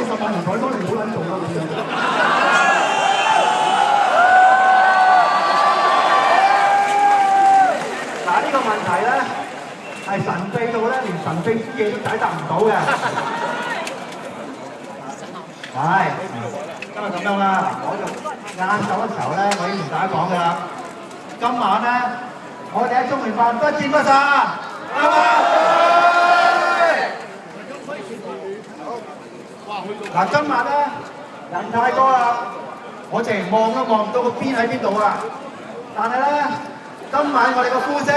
18年台多，你唔好撚做啦咁樣。嗱呢個問題咧係神秘到咧，連神秘之夜都解答唔到嘅。係，今日咁樣啦，我就晏晝嘅時候咧，我已經同大家講㗎啦。今晚咧，我哋喺中聯辦不見不散，係嘛？嗱，今晚咧人太多啦，我淨係望都望唔到個邊喺邊度啊！但係咧，今晚我哋個呼聲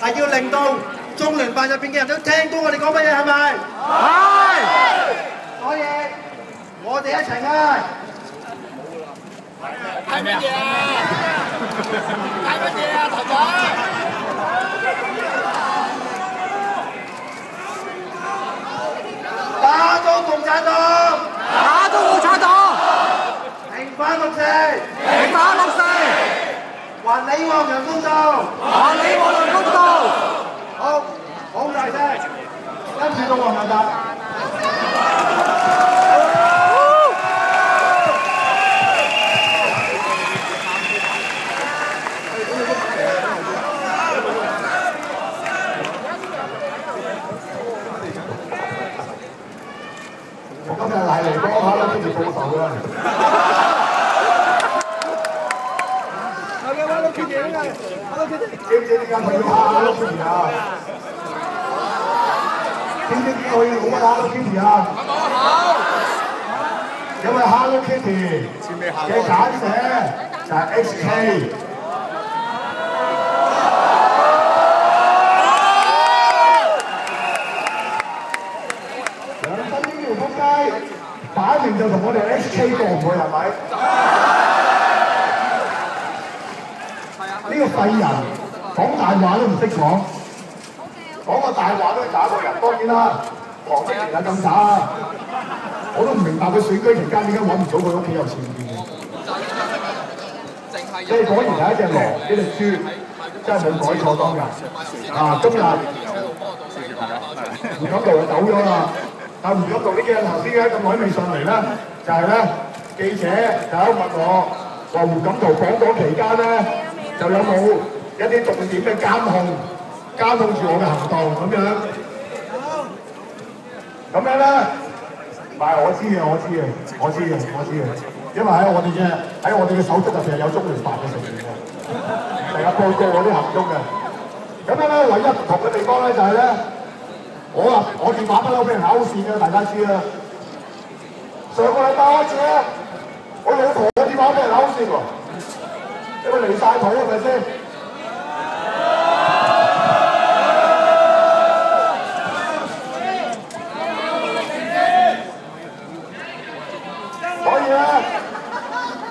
係要令到中聯辦入邊嘅人都聽到我哋講乜嘢，係咪？係。所以我哋一齊嗌。嗌乜嘢啊？嗌乜嘢啊，頭仔？打倒共產黨！打倒共產黨！平反六四！平反六四！還李旺陽公道！還李旺陽公道！好，好大聲，跟住到黃文達。我今日嚟嚟幫下啦，跟住報仇啦。係嘅，Hello Kitty 啊！Hello Kitty，知唔知點解佢要蝦 Hello Kitty 啊？知唔知點解佢要講 Hello Kitty 啊？因為 Hello Kitty 嘅簡寫就係 HK。擺明就同我哋 HK 過唔去係咪？呢個廢人講大話都唔識講，講個大話都假過人。當然啦，黃碧玲更假啊！我都唔明白佢選舉期間點解揾唔到佢屋企有錢嘅。即係果然係一隻狼，呢隻豬真係冇改錯當日。啊，今日胡錦濤就走咗啦。但胡錦濤呢幾日頭先喺咁耐未上嚟咧，就係咧記者就喺度問我話胡錦濤訪港期間咧，就有冇一啲重點嘅監控住我嘅行動咁樣。咁樣咧，唔係我知嘅，因為喺我哋嘅手足入邊係有中聯辦嘅成員嘅，成日報告我啲行蹤嘅。咁樣咧，唯一唔同嘅地方咧就係咧。我電話不嬲俾人勾線嘅，大家知啦。上個禮拜開始咧，我老婆嘅電話俾人勾線喎，因為離晒譜係咪先？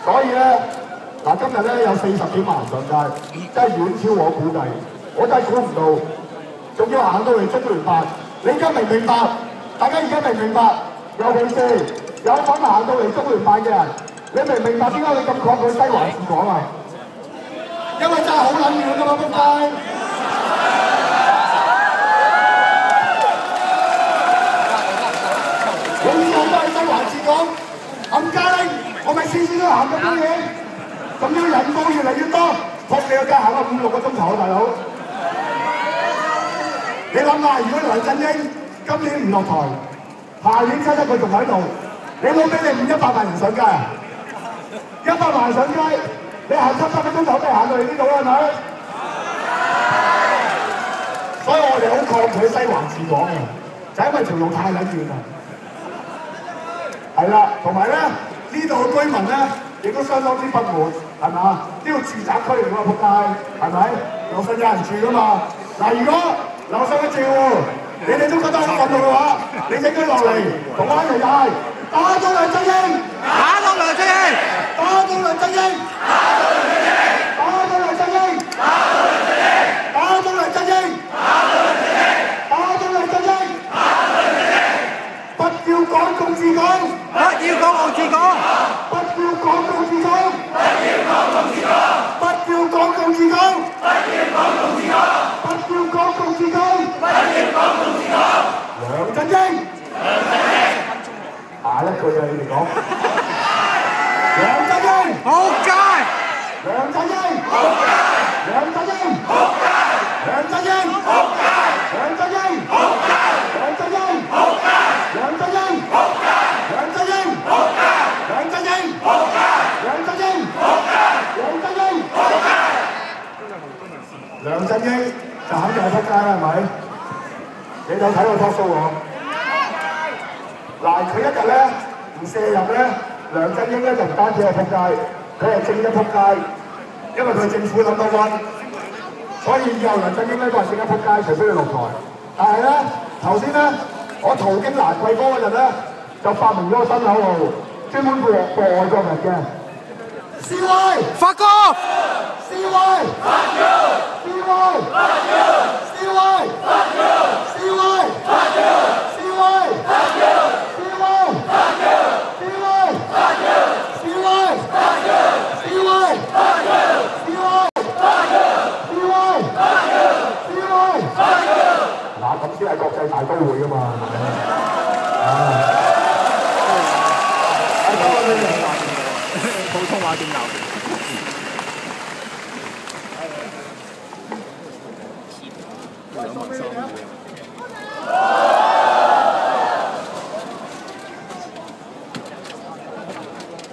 所以咧，嗱今日咧有40幾萬人上街，真係遠超我估計，我真係估唔到，仲要行到嚟中聯辦。你而家明唔明白？大家而家明唔明白？尤其是有份行到嚟中聯辦嘅人，你明唔明白點解你咁抗拒西環治港啊？因為真係好撚遠㗎嘛，仆街！永遠都係西環治港，冚家拎，我咪次次都行咁多嘢，仲要人數越嚟越多，仆你個街行咗5、6個鐘頭啊，大佬！你諗下，如果梁振英今年唔落台，下年7佢仲喺度，你老味你100萬人上街啊？100萬人上街，你行7、8個鐘頭都行到嚟呢度啦，係咪？所以我哋好抗拒西環治港嘅，就因為條路太撚遠啦。係啦，同埋咧呢度嘅居民咧，亦都相當之不滿，係咪啊？呢個住宅區嚟㗎嘛，仆街，係咪？樓上有人住㗎嘛。嗱，如果樓上嘅住戶，你哋都覺得好憤怒嘅話，你應該落嚟同我一齊嗌，打倒梁振英！打倒梁振英！打倒梁振英！打倒梁振英！打倒梁振英！打倒梁振英！打倒梁振英！打倒梁振英！不要港共治港！不要港共治港！不要港共治港！不要港共治港！不要港共治港！不要港共治港！不要港共治港！不要港共治港！梁振英！係一句啊！你哋講。梁振英，好街！梁振英，梁振英，梁振英，梁振英，梁振英，梁振英，梁振英，梁振英，梁振英，梁振英就肯定係撲街啦，係咪？你有睇過 talk show 喎？嗱，佢一日咧唔射入咧，梁振英咧就唔單止係撲街，佢係正一撲街，因為佢係政府number one，所以以後梁振英咧都係正一撲街，除非佢落台。但係咧，頭先咧我途經蘭桂坊嗰陣咧，就發明咗個新口號，專門過外國人嘅。CY， 發哥 CY， CY， CY， 嗱，咁先係國際大都會㗎嘛，係咪？普通話點鬧？兩文三語。